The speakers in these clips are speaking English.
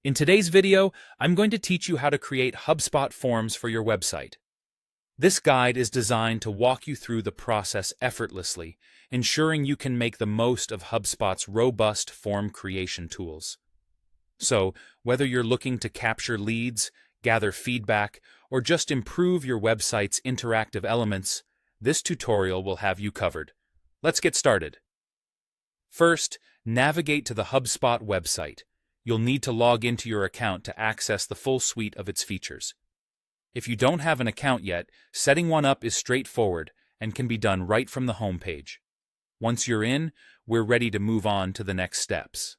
In today's video, I'm going to teach you how to create HubSpot forms for your website. This guide is designed to walk you through the process effortlessly, ensuring you can make the most of HubSpot's robust form creation tools. So, whether you're looking to capture leads, gather feedback, or just improve your website's interactive elements, this tutorial will have you covered. Let's get started. First, navigate to the HubSpot website. You'll need to log into your account to access the full suite of its features. If you don't have an account yet, setting one up is straightforward and can be done right from the homepage. Once you're in, we're ready to move on to the next steps.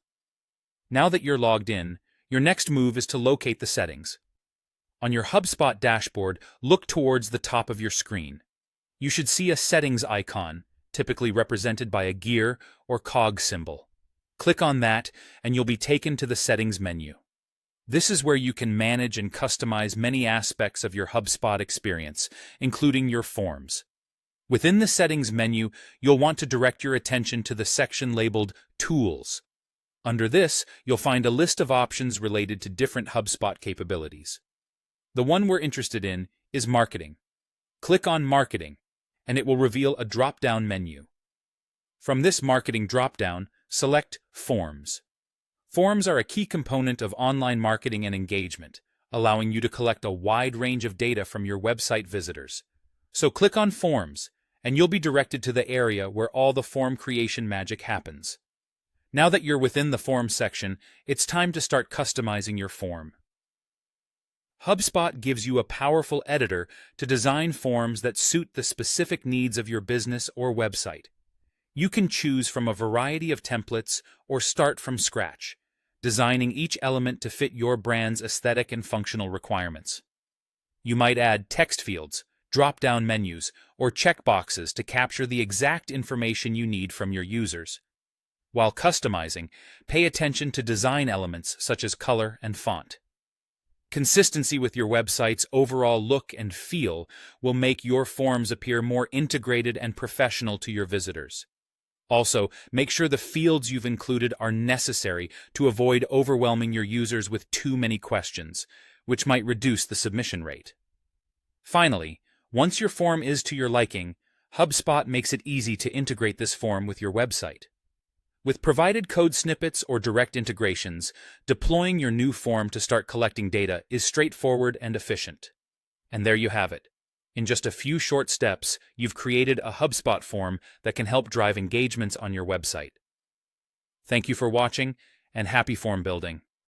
Now that you're logged in, your next move is to locate the settings. On your HubSpot dashboard, look towards the top of your screen. You should see a settings icon, typically represented by a gear or cog symbol. Click on that, and you'll be taken to the Settings menu. This is where you can manage and customize many aspects of your HubSpot experience, including your forms. Within the Settings menu, you'll want to direct your attention to the section labeled Tools. Under this, you'll find a list of options related to different HubSpot capabilities. The one we're interested in is Marketing. Click on Marketing, and it will reveal a drop-down menu. From this Marketing drop-down, select Forms. Forms are a key component of online marketing and engagement, allowing you to collect a wide range of data from your website visitors. So click on Forms, and you'll be directed to the area where all the form creation magic happens. Now that you're within the Forms section, it's time to start customizing your form. HubSpot gives you a powerful editor to design forms that suit the specific needs of your business or website. You can choose from a variety of templates or start from scratch, designing each element to fit your brand's aesthetic and functional requirements. You might add text fields, drop-down menus, or checkboxes to capture the exact information you need from your users. While customizing, pay attention to design elements such as color and font. Consistency with your website's overall look and feel will make your forms appear more integrated and professional to your visitors. Also, make sure the fields you've included are necessary to avoid overwhelming your users with too many questions, which might reduce the submission rate. Finally, once your form is to your liking, HubSpot makes it easy to integrate this form with your website. With provided code snippets or direct integrations, deploying your new form to start collecting data is straightforward and efficient. And there you have it. In just a few short steps, you've created a HubSpot form that can help drive engagements on your website. Thank you for watching, and happy form building.